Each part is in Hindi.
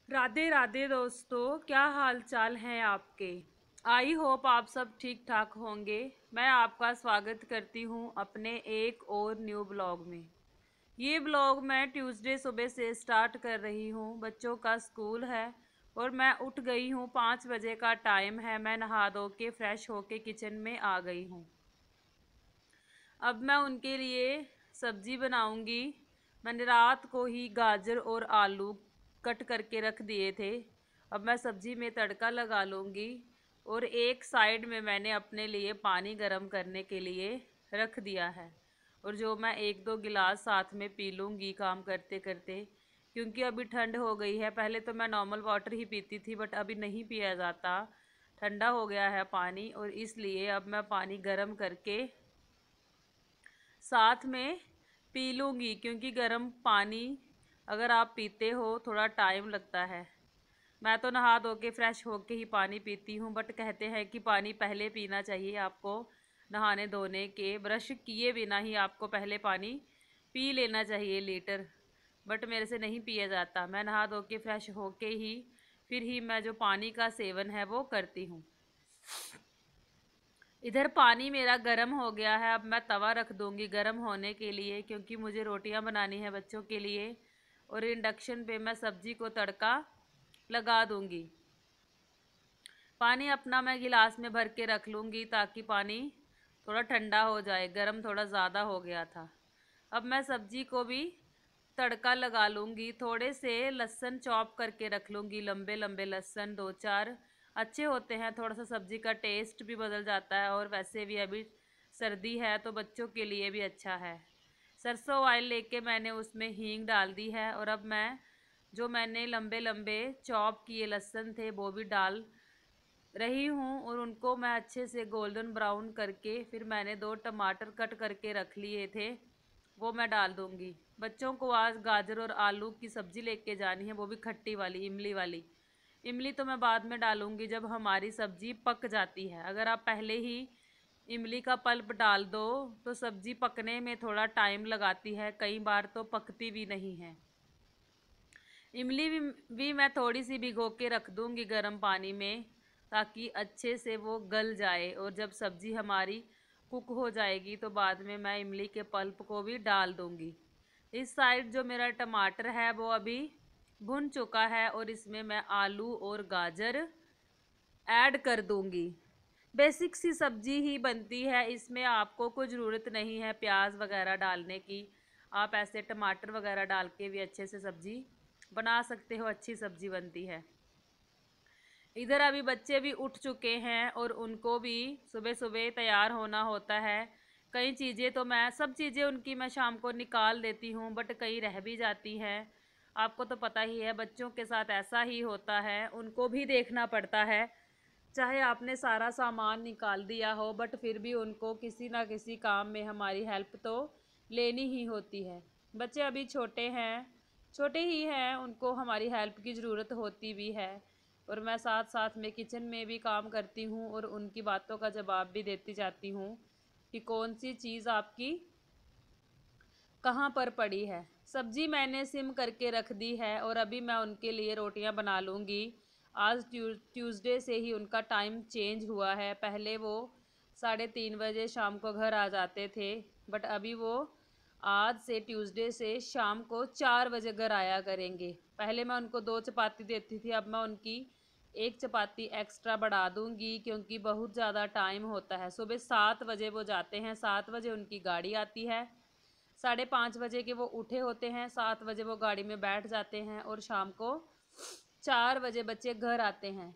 राधे राधे दोस्तों, क्या हाल चाल हैं आपके। आई होप आप सब ठीक ठाक होंगे। मैं आपका स्वागत करती हूं अपने एक और न्यू ब्लॉग में। ये ब्लॉग मैं ट्यूसडे सुबह से स्टार्ट कर रही हूं। बच्चों का स्कूल है और मैं उठ गई हूं। 5 बजे का टाइम है। मैं नहा धो के फ्रेश होके किचन में आ गई हूं। अब मैं उनके लिए सब्जी बनाऊंगी। मैंने रात को ही गाजर और आलू कट करके रख दिए थे। अब मैं सब्जी में तड़का लगा लूँगी। और एक साइड में मैंने अपने लिए पानी गर्म करने के लिए रख दिया है। और जो मैं 1-2 गिलास साथ में पी लूँगी काम करते करते, क्योंकि अभी ठंड हो गई है। पहले तो मैं नॉर्मल वाटर ही पीती थी, बट अभी नहीं पिया जाता, ठंडा हो गया है पानी। और इसलिए अब मैं पानी गर्म करके साथ में पी लूँगी, क्योंकि गर्म पानी अगर आप पीते हो थोड़ा टाइम लगता है। मैं तो नहा धो के फ्रेश होके ही पानी पीती हूँ, बट कहते हैं कि पानी पहले पीना चाहिए आपको। नहाने धोने के ब्रश किए बिना ही आपको पहले पानी पी लेना चाहिए लीटर। बट मेरे से नहीं पिया जाता। मैं नहा धो के फ्रेश होके ही फिर ही मैं जो पानी का सेवन है वो करती हूँ। इधर पानी मेरा गर्म हो गया है। अब मैं तवा रख दूंगी गर्म होने के लिए, क्योंकि मुझे रोटियां बनानी है बच्चों के लिए। और इंडक्शन पे मैं सब्जी को तड़का लगा दूंगी। पानी अपना मैं गिलास में भर के रख लूँगी, ताकि पानी थोड़ा ठंडा हो जाए। गर्म थोड़ा ज़्यादा हो गया था। अब मैं सब्जी को भी तड़का लगा लूँगी। थोड़े से लहसुन चॉप करके रख लूँगी, लंबे लंबे लहसुन 2-4 अच्छे होते हैं। थोड़ा सा सब्जी का टेस्ट भी बदल जाता है, और वैसे भी अभी सर्दी है तो बच्चों के लिए भी अच्छा है। सरसों ऑयल लेके मैंने उसमें हींग डाल दी है। और अब मैं जो मैंने लंबे लंबे चॉप किए लहसुन थे वो भी डाल रही हूँ। और उनको मैं अच्छे से गोल्डन ब्राउन करके, फिर मैंने 2 टमाटर कट करके रख लिए थे, वो मैं डाल दूँगी। बच्चों को आज गाजर और आलू की सब्ज़ी लेके जानी है, वो भी खट्टी वाली, इमली वाली। इमली तो मैं बाद में डालूँगी जब हमारी सब्ज़ी पक जाती है। अगर आप पहले ही इमली का पल्प डाल दो तो सब्ज़ी पकने में थोड़ा टाइम लगाती है, कई बार तो पकती भी नहीं है। इमली भी मैं थोड़ी सी भिगो के रख दूँगी गर्म पानी में, ताकि अच्छे से वो गल जाए। और जब सब्ज़ी हमारी कुक हो जाएगी तो बाद में मैं इमली के पल्प को भी डाल दूँगी। इस साइड जो मेरा टमाटर है वो अभी भुन चुका है, और इसमें मैं आलू और गाजर ऐड कर दूँगी। बेसिक सी सब्जी ही बनती है, इसमें आपको कोई ज़रूरत नहीं है प्याज वगैरह डालने की। आप ऐसे टमाटर वगैरह डाल के भी अच्छे से सब्जी बना सकते हो, अच्छी सब्जी बनती है। इधर अभी बच्चे भी उठ चुके हैं और उनको भी सुबह सुबह तैयार होना होता है। कई चीज़ें तो मैं सब चीज़ें उनकी मैं शाम को निकाल देती हूँ, बट कई रह भी जाती हैं। आपको तो पता ही है बच्चों के साथ ऐसा ही होता है, उनको भी देखना पड़ता है। चाहे आपने सारा सामान निकाल दिया हो, बट फिर भी उनको किसी ना किसी काम में हमारी हेल्प तो लेनी ही होती है। बच्चे अभी छोटे हैं, छोटे ही हैं, उनको हमारी हेल्प की ज़रूरत होती भी है। और मैं साथ साथ में किचन में भी काम करती हूँ और उनकी बातों का जवाब भी देती जाती हूँ कि कौन सी चीज़ आपकी कहाँ पर पड़ी है। सब्जी मैंने सिम करके रख दी है, और अभी मैं उनके लिए रोटियां बना लूँगी। आज ट्यूसडे से ही उनका टाइम चेंज हुआ है। पहले वो 3:30 बजे शाम को घर आ जाते थे, बट अभी वो आज से ट्यूसडे से शाम को 4 बजे घर आया करेंगे। पहले मैं उनको 2 चपाती देती थी, अब मैं उनकी 1 चपाती एक्स्ट्रा बढ़ा दूँगी, क्योंकि बहुत ज़्यादा टाइम होता है। सुबह 7 बजे वो जाते हैं, 7 बजे उनकी गाड़ी आती है। 5:30 बजे के वो उठे होते हैं, 7 बजे वो गाड़ी में बैठ जाते हैं, और शाम को 4 बजे बच्चे घर आते हैं।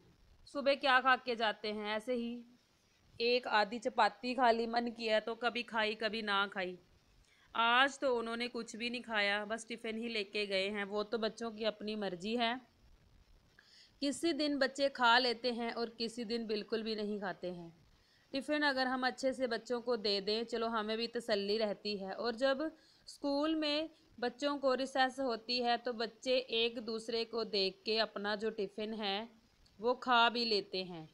सुबह क्या खा के जाते हैं, ऐसे ही एक आधी चपाती खा ली, मन किया तो कभी खाई कभी ना खाई। आज तो उन्होंने कुछ भी नहीं खाया, बस टिफ़िन ही लेके गए हैं। वो तो बच्चों की अपनी मर्जी है, किसी दिन बच्चे खा लेते हैं और किसी दिन बिल्कुल भी नहीं खाते हैं। टिफ़िन अगर हम अच्छे से बच्चों को दे दें, चलो हमें भी तसल्ली रहती है। और जब स्कूल में बच्चों को रिसेस होती है तो बच्चे एक दूसरे को देख के अपना जो टिफ़िन है वो खा भी लेते हैं।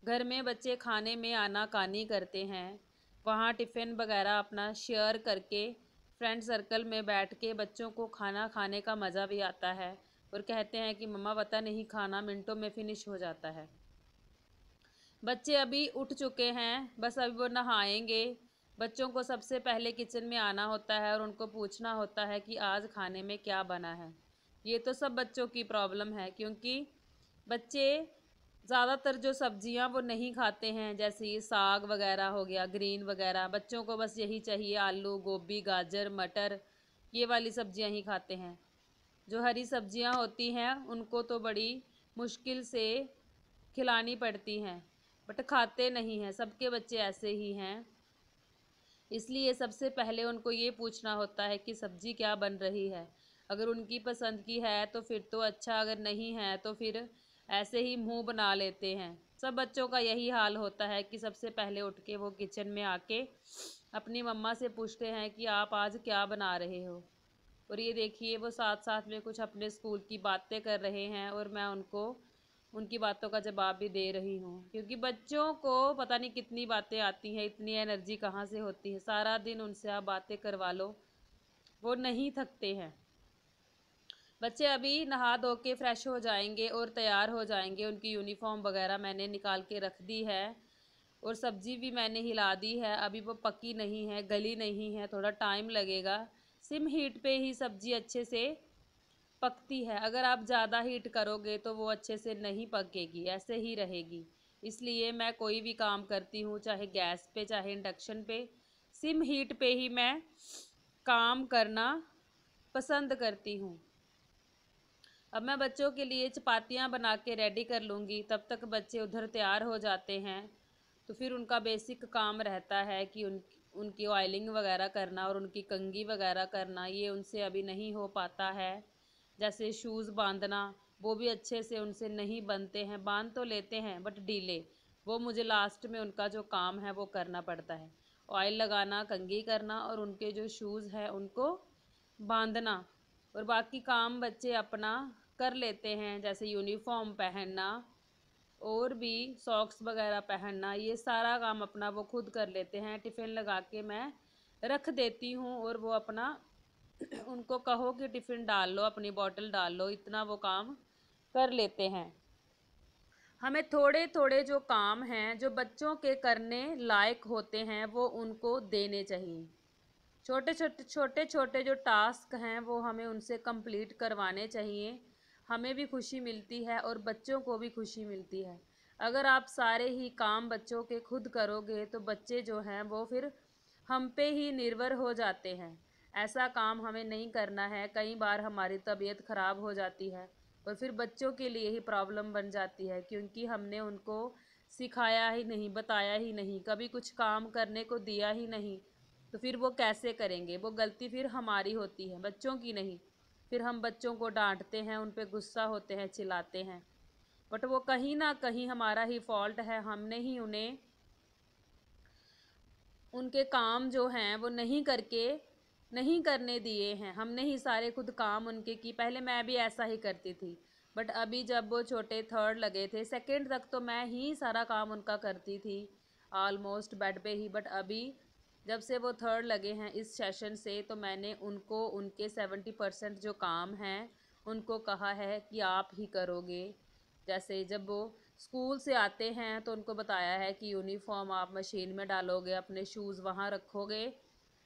घर में बच्चे खाने में आनाकानी करते हैं, वहाँ टिफ़िन वगैरह अपना शेयर करके फ्रेंड सर्कल में बैठ के बच्चों को खाना खाने का मज़ा भी आता है और कहते हैं कि मम्मा पता नहीं खाना मिनटों में फिनिश हो जाता है। बच्चे अभी उठ चुके हैं, बस अभी वो नहाएंगे। बच्चों को सबसे पहले किचन में आना होता है और उनको पूछना होता है कि आज खाने में क्या बना है। ये तो सब बच्चों की प्रॉब्लम है, क्योंकि बच्चे ज़्यादातर जो सब्जियां वो नहीं खाते हैं, जैसे ये साग वगैरह हो गया, ग्रीन वगैरह, बच्चों को बस यही चाहिए, आलू गोभी गाजर मटर, ये वाली सब्जियां ही खाते हैं। जो हरी सब्जियां होती हैं उनको तो बड़ी मुश्किल से खिलानी पड़ती हैं, बट खाते नहीं हैं। सबके बच्चे ऐसे ही हैं। इसलिए सबसे पहले उनको ये पूछना होता है कि सब्जी क्या बन रही है। अगर उनकी पसंद की है तो फिर तो अच्छा, अगर नहीं है तो फिर ऐसे ही मुंह बना लेते हैं। सब बच्चों का यही हाल होता है कि सबसे पहले उठ के वो किचन में आके अपनी मम्मा से पूछते हैं कि आप आज क्या बना रहे हो। और ये देखिए वो साथ साथ में कुछ अपने स्कूल की बातें कर रहे हैं और मैं उनको उनकी बातों का जवाब भी दे रही हूँ, क्योंकि बच्चों को पता नहीं कितनी बातें आती हैं, इतनी एनर्जी कहाँ से होती है। सारा दिन उनसे आप बातें करवा लो, वो नहीं थकते हैं। बच्चे अभी नहा धो के फ्रेश हो जाएंगे और तैयार हो जाएंगे। उनकी यूनिफॉर्म वगैरह मैंने निकाल के रख दी है और सब्जी भी मैंने हिला दी है। अभी वो पकी नहीं है, गली नहीं है, थोड़ा टाइम लगेगा। सिम हीट पे ही सब्जी अच्छे से पकती है। अगर आप ज़्यादा हीट करोगे तो वो अच्छे से नहीं पकेगी, ऐसे ही रहेगी। इसलिए मैं कोई भी काम करती हूँ, चाहे गैस पे चाहे इंडक्शन पे, सिम हीट पे ही मैं काम करना पसंद करती हूँ। अब मैं बच्चों के लिए चपातियाँ बना के रेडी कर लूँगी, तब तक बच्चे उधर तैयार हो जाते हैं। तो फिर उनका बेसिक काम रहता है कि उनकी ऑयलिंग वगैरह करना और उनकी कंघी वगैरह करना, ये उनसे अभी नहीं हो पाता है। जैसे शूज़ बांधना, वो भी अच्छे से उनसे नहीं बनते हैं, बांध तो लेते हैं बट डीले। वो मुझे लास्ट में उनका जो काम है वो करना पड़ता है, ऑयल लगाना, कंघी करना और उनके जो शूज़ हैं उनको बांधना। और बाकी काम बच्चे अपना कर लेते हैं, जैसे यूनिफॉर्म पहनना और भी सॉक्स वगैरह पहनना, ये सारा काम अपना वो खुद कर लेते हैं। टिफ़िन लगा के मैं रख देती हूँ और वो अपना उनको कहो कि टिफ़िन डाल लो, अपनी बोतल डाल लो, इतना वो काम कर लेते हैं। हमें थोड़े थोड़े जो काम हैं जो बच्चों के करने लायक होते हैं वो उनको देने चाहिए। छोटे छोटे जो टास्क हैं वो हमें उनसे कंप्लीट करवाने चाहिए। हमें भी खुशी मिलती है और बच्चों को भी खुशी मिलती है। अगर आप सारे ही काम बच्चों के खुद करोगे तो बच्चे जो हैं वो फिर हम पे ही निर्भर हो जाते हैं। ऐसा काम हमें नहीं करना है। कई बार हमारी तबीयत ख़राब हो जाती है और फिर बच्चों के लिए ही प्रॉब्लम बन जाती है, क्योंकि हमने उनको सिखाया ही नहीं, बताया ही नहीं, कभी कुछ काम करने को दिया ही नहीं। तो फिर वो कैसे करेंगे? वो गलती फिर हमारी होती है, बच्चों की नहीं। फिर हम बच्चों को डांटते हैं, उन पे गुस्सा होते हैं, चिल्लाते हैं, बट वो कहीं ना कहीं हमारा ही फॉल्ट है। हमने ही उन्हें उनके काम जो हैं वो नहीं करने दिए हैं। हमने ही सारे खुद काम उनके की। पहले मैं भी ऐसा ही करती थी, बट अभी जब वो छोटे थर्ड लगे थे, सेकंड तक तो मैं ही सारा काम उनका करती थी, ऑलमोस्ट बेड पे ही। बट अभी जब से वो थर्ड लगे हैं इस सेशन से, तो मैंने उनको उनके 70% जो काम हैं उनको कहा है कि आप ही करोगे। जैसे जब वो स्कूल से आते हैं तो उनको बताया है कि यूनिफॉर्म आप मशीन में डालोगे, अपने शूज़ वहाँ रखोगे,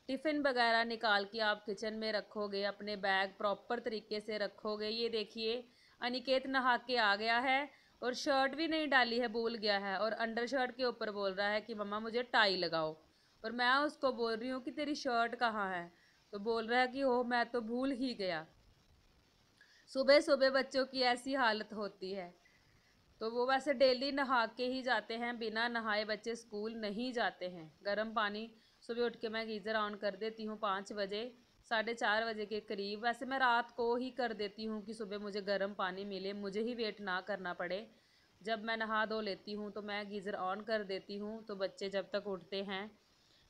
टिफ़िन वगैरह निकाल के आप किचन में रखोगे, अपने बैग प्रॉपर तरीके से रखोगे। ये देखिए अनिकेत नहा के आ गया है और शर्ट भी नहीं डाली है, भूल गया है, और अंडर शर्ट के ऊपर बोल रहा है कि मम्मा मुझे टाई लगाओ। और मैं उसको बोल रही हूँ कि तेरी शर्ट कहाँ है, तो बोल रहा है कि ओ मैं तो भूल ही गया। सुबह सुबह बच्चों की ऐसी हालत होती है। तो वो वैसे डेली नहा के ही जाते हैं, बिना नहाए बच्चे स्कूल नहीं जाते हैं। गर्म पानी सुबह उठ के मैं गीज़र ऑन कर देती हूँ 5 बजे, 4:30 बजे के करीब। वैसे मैं रात को ही कर देती हूँ कि सुबह मुझे गर्म पानी मिले, मुझे ही वेट ना करना पड़े। जब मैं नहा धो लेती हूँ तो मैं गीज़र ऑन कर देती हूँ, तो बच्चे जब तक उठते हैं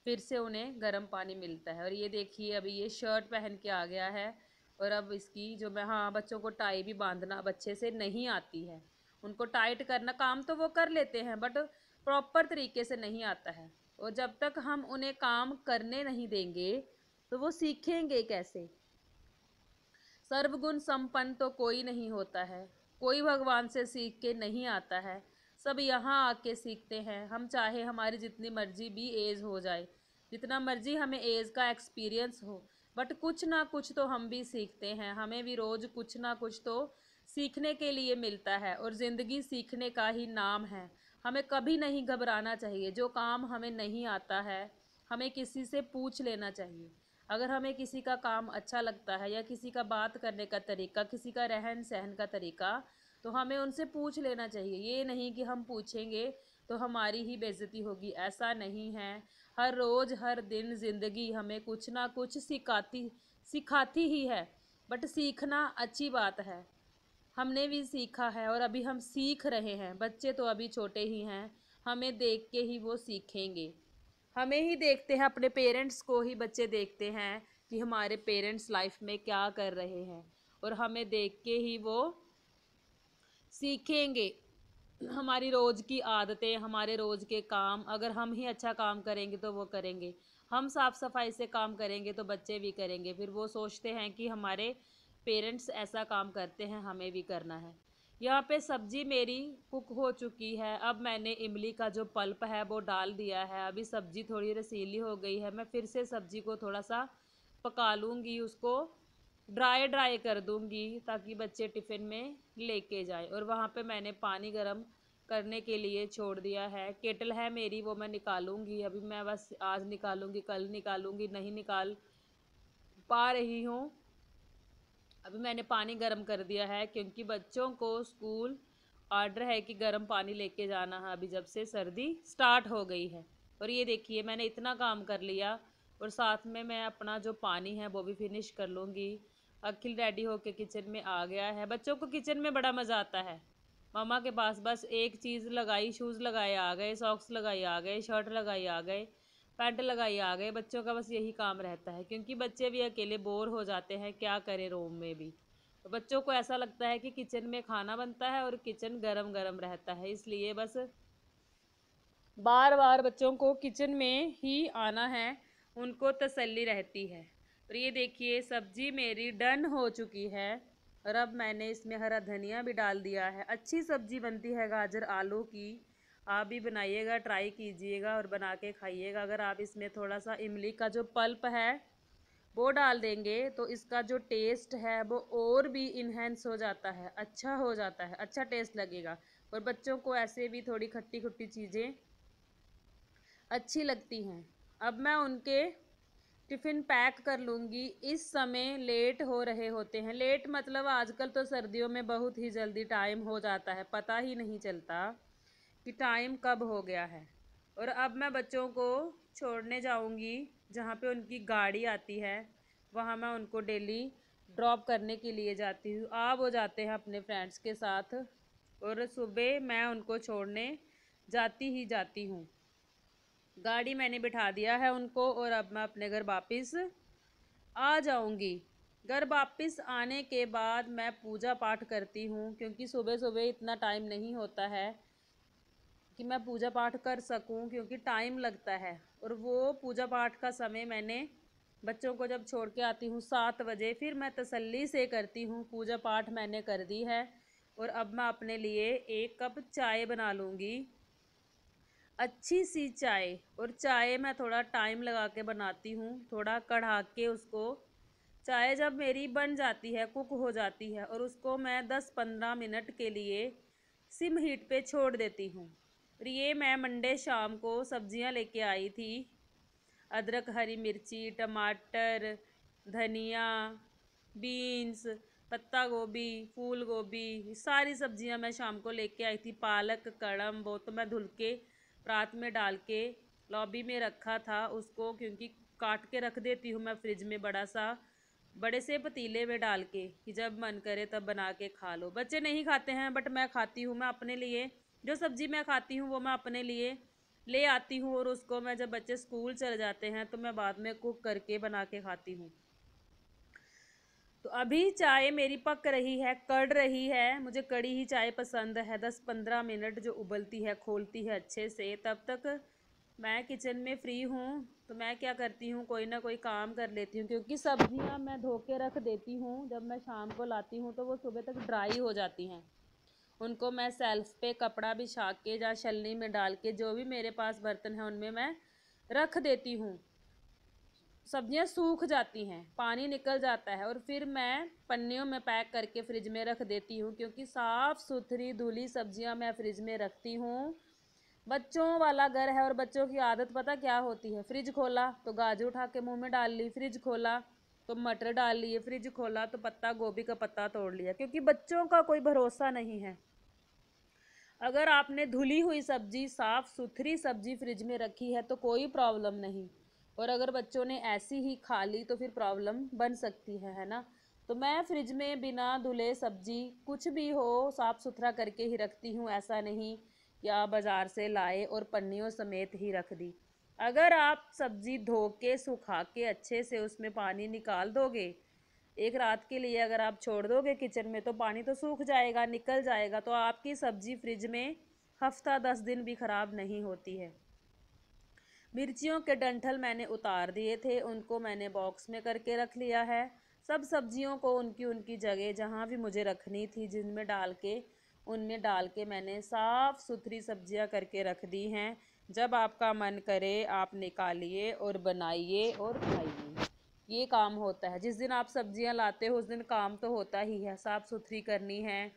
फिर से उन्हें गर्म पानी मिलता है। और ये देखिए अभी ये शर्ट पहन के आ गया है। और अब इसकी जो मैं, हाँ, बच्चों को टाई भी बांधना अब अच्छे से नहीं आती है। उनको टाइट करना काम तो वो कर लेते हैं बट प्रॉपर तरीके से नहीं आता है। और जब तक हम उन्हें काम करने नहीं देंगे तो वो सीखेंगे कैसे? सर्वगुण संपन्न तो कोई नहीं होता है, कोई भगवान से सीख के नहीं आता है, सब यहाँ आके सीखते हैं। हम चाहे हमारी जितनी मर्जी भी एज हो जाए, जितना मर्जी हमें एज का एक्सपीरियंस हो, बट कुछ ना कुछ तो हम भी सीखते हैं। हमें भी रोज कुछ ना कुछ तो सीखने के लिए मिलता है, और ज़िंदगी सीखने का ही नाम है। हमें कभी नहीं घबराना चाहिए। जो काम हमें नहीं आता है, हमें किसी से पूछ लेना चाहिए। अगर हमें किसी का काम अच्छा लगता है, या किसी का बात करने का तरीका, किसी का रहन सहन का तरीका, तो हमें उनसे पूछ लेना चाहिए। ये नहीं कि हम पूछेंगे तो हमारी ही बेइज्जती होगी, ऐसा नहीं है। हर रोज़ हर दिन ज़िंदगी हमें कुछ ना कुछ सिखाती ही है। बट सीखना अच्छी बात है। हमने भी सीखा है और अभी हम सीख रहे हैं। बच्चे तो अभी छोटे ही हैं, हमें देख के ही वो सीखेंगे। हमें ही देखते हैं, अपने पेरेंट्स को ही बच्चे देखते हैं कि हमारे पेरेंट्स लाइफ में क्या कर रहे हैं, और हमें देख के ही वो सीखेंगे। हमारी रोज़ की आदतें, हमारे रोज़ के काम, अगर हम ही अच्छा काम करेंगे तो वो करेंगे। हम साफ़ सफाई से काम करेंगे तो बच्चे भी करेंगे। फिर वो सोचते हैं कि हमारे पेरेंट्स ऐसा काम करते हैं, हमें भी करना है। यहाँ पे सब्जी मेरी कुक हो चुकी है। अब मैंने इमली का जो पल्प है वो डाल दिया है। अभी सब्जी थोड़ी रसीली हो गई है। मैं फिर से सब्जी को थोड़ा सा पका लूँगी, उसको ड्राई ड्राई कर दूँगी ताकि बच्चे टिफ़िन में लेके जाएं। और वहाँ पे मैंने पानी गर्म करने के लिए छोड़ दिया है। केटल है मेरी, वो मैं निकालूंगी। अभी मैं बस आज निकालूंगी, कल निकालूंगी, नहीं निकाल पा रही हूँ। अभी मैंने पानी गर्म कर दिया है क्योंकि बच्चों को स्कूल ऑर्डर है कि गर्म पानी लेके जाना है, अभी जब से सर्दी स्टार्ट हो गई है। और ये देखिए, मैंने इतना काम कर लिया, और साथ में मैं अपना जो पानी है वो भी फिनिश कर लूँगी। अखिल रेडी होके किचन में आ गया है। बच्चों को किचन में बड़ा मज़ा आता है। मम्मा के पास बस एक चीज़ लगाई, शूज़ लगाए आ गए, सॉक्स लगाई आ गए, शर्ट लगाई आ गए, पैंट लगाई आ गए। बच्चों का बस यही काम रहता है, क्योंकि बच्चे भी अकेले बोर हो जाते हैं, क्या करें रूम में भी। तो बच्चों को ऐसा लगता है कि किचन में खाना बनता है और किचन गरम गरम रहता है, इसलिए बस बार बार बच्चों को किचन में ही आना है, उनको तसल्ली रहती है। और ये देखिए, सब्जी मेरी डन हो चुकी है, और अब मैंने इसमें हरा धनिया भी डाल दिया है। अच्छी सब्जी बनती है गाजर आलू की। आप भी बनाइएगा, ट्राई कीजिएगा और बना के खाइएगा। अगर आप इसमें थोड़ा सा इमली का जो पल्प है वो डाल देंगे तो इसका जो टेस्ट है वो और भी इन्हेंस हो जाता है, अच्छा हो जाता है, अच्छा टेस्ट लगेगा। और बच्चों को ऐसे भी थोड़ी खट्टी खट्टी चीज़ें अच्छी लगती हैं। अब मैं उनके टिफ़िन पैक कर लूँगी। इस समय लेट हो रहे होते हैं। लेट मतलब आजकल तो सर्दियों में बहुत ही जल्दी टाइम हो जाता है, पता ही नहीं चलता कि टाइम कब हो गया है। और अब मैं बच्चों को छोड़ने जाऊंगी, जहाँ पे उनकी गाड़ी आती है, वहाँ मैं उनको डेली ड्रॉप करने के लिए जाती हूँ। आप वो जाते हैं अपने फ्रेंड्स के साथ, और सुबह मैं उनको छोड़ने जाती ही जाती हूँ। गाड़ी मैंने बिठा दिया है उनको, और अब मैं अपने घर वापस आ जाऊंगी। घर वापस आने के बाद मैं पूजा पाठ करती हूँ, क्योंकि सुबह सुबह इतना टाइम नहीं होता है कि मैं पूजा पाठ कर सकूं, क्योंकि टाइम लगता है। और वो पूजा पाठ का समय मैंने बच्चों को जब छोड़ के आती हूँ 7 बजे, फिर मैं तसल्ली से करती हूँ। पूजा पाठ मैंने कर दी है, और अब मैं अपने लिए 1 कप चाय बना लूँगी, अच्छी सी चाय। और चाय मैं थोड़ा टाइम लगा के बनाती हूँ, थोड़ा कढ़ा के उसको। चाय जब मेरी बन जाती है, कुक हो जाती है, और उसको मैं 10-15 मिनट के लिए सिम हीट पे छोड़ देती हूँ। और ये मैं मंडे शाम को सब्जियां लेके आई थी। अदरक, हरी मिर्ची, टमाटर, धनिया, बीन्स, पत्ता गोभी, फूल गोभी, सारी सब्जियां मैं शाम को लेके आई थी। पालक, कड़म, वो तो मैं धुल के रात में डाल के लॉबी में रखा था उसको, क्योंकि काट के रख देती हूँ मैं फ्रिज में बड़े से पतीले में डाल के, कि जब मन करे तब बना के खा लो। बच्चे नहीं खाते हैं, बट मैं खाती हूँ। मैं अपने लिए जो सब्ज़ी मैं खाती हूँ वो मैं अपने लिए ले आती हूँ, और उसको मैं जब बच्चे स्कूल चले जाते हैं तो मैं बाद में कुक करके बना के खाती हूँ। तो अभी चाय मेरी पक रही है, कड़ रही है। मुझे कड़ी ही चाय पसंद है। 10-15 मिनट जो उबलती है, खोलती है अच्छे से, तब तक मैं किचन में फ्री हूँ तो मैं क्या करती हूँ, कोई ना कोई काम कर लेती हूँ, क्योंकि सब्जियाँ मैं धो के रख देती हूँ। जब मैं शाम को लाती हूँ तो वो सुबह तक ड्राई हो जाती हैं। उनको मैं सेल्फ पे कपड़ा बिछा के या छलनी में डाल के, जो भी मेरे पास बर्तन है उनमें मैं रख देती हूँ। सब्जियां सूख जाती हैं, पानी निकल जाता है, और फिर मैं पन्नियों में पैक करके फ्रिज में रख देती हूँ, क्योंकि साफ़ सुथरी धुली सब्जियां मैं फ्रिज में रखती हूँ। बच्चों वाला घर है और बच्चों की आदत पता क्या होती है, फ्रिज खोला तो गाजर उठा के मुंह में डाल ली, फ्रिज खोला तो मटर डाल लिए, फ्रिज खोला तो पत्ता गोभी का पत्ता तोड़ लिया, क्योंकि बच्चों का कोई भरोसा नहीं है। अगर आपने धुली हुई सब्जी, साफ सुथरी सब्जी फ्रिज में रखी है तो कोई प्रॉब्लम नहीं, और अगर बच्चों ने ऐसी ही खा ली तो फिर प्रॉब्लम बन सकती है ना। तो मैं फ्रिज में बिना धुले सब्जी कुछ भी हो साफ सुथरा करके ही रखती हूँ, ऐसा नहीं या बाज़ार से लाए और पन्नियों समेत ही रख दी। अगर आप सब्जी धो के सुखा के अच्छे से उसमें पानी निकाल दोगे, एक रात के लिए अगर आप छोड़ दोगे किचन में, तो पानी तो सूख जाएगा, निकल जाएगा, तो आपकी सब्जी फ्रिज में हफ्ता 10 दिन भी ख़राब नहीं होती है। मिर्चियों के डंठल मैंने उतार दिए थे, उनको मैंने बॉक्स में करके रख लिया है। सब सब्जियों को उनकी उनकी जगह जहाँ भी मुझे रखनी थी, जिनमें डाल के उनमें डाल के मैंने साफ़ सुथरी सब्जियाँ करके रख दी हैं। जब आपका मन करे आप निकालिए और बनाइए और खाइए। ये काम होता है, जिस दिन आप सब्जियां लाते हो उस दिन काम तो होता ही है, साफ़ सुथरी करनी है,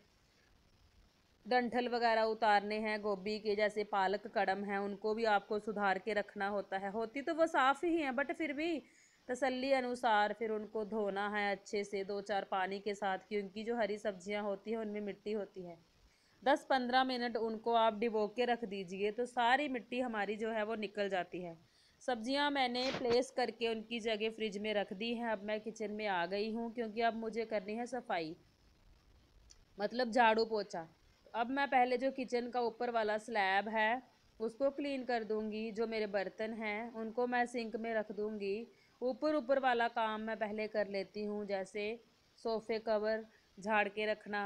डंठल वगैरह उतारने हैं गोभी के, जैसे पालक कड़म है उनको भी आपको सुधार के रखना होता है। होती तो वो साफ़ ही है, बट फिर भी तसल्ली अनुसार फिर उनको धोना है अच्छे से 2-4 पानी के साथ, क्योंकि जो हरी सब्जियां होती है उनमें मिट्टी होती है। 10-15 मिनट उनको आप डिबो के रख दीजिए तो सारी मिट्टी हमारी जो है वो निकल जाती है। सब्जियां मैंने प्लेस करके उनकी जगह फ्रिज में रख दी हैं। अब मैं किचन में आ गई हूँ, क्योंकि अब मुझे करनी है सफाई, मतलब झाड़ू पोछा। अब मैं पहले जो किचन का ऊपर वाला स्लैब है उसको क्लीन कर दूंगी, जो मेरे बर्तन हैं उनको मैं सिंक में रख दूंगी। ऊपर ऊपर वाला काम मैं पहले कर लेती हूँ, जैसे सोफ़े कवर झाड़ के रखना,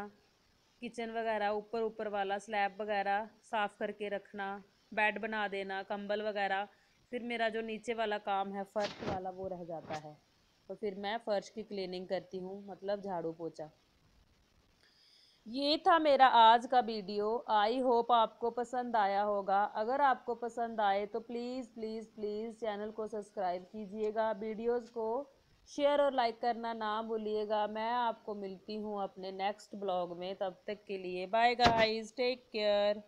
किचन वगैरह ऊपर ऊपर वाला स्लैब वगैरह साफ़ करके रखना, बेड बना देना, कंबल वगैरह। फिर मेरा जो नीचे वाला काम है फ़र्श वाला वो रह जाता है, तो फिर मैं फ़र्श की क्लीनिंग करती हूँ, मतलब झाड़ू पोछा। ये था मेरा आज का वीडियो। आई होप आपको पसंद आया होगा। अगर आपको पसंद आए तो प्लीज़ प्लीज़ प्लीज़ चैनल को सब्सक्राइब कीजिएगा, वीडियोस को शेयर और लाइक करना ना भूलिएगा। मैं आपको मिलती हूँ अपने नेक्स्ट ब्लॉग में, तब तक के लिए बाय गाइस, टेक केयर।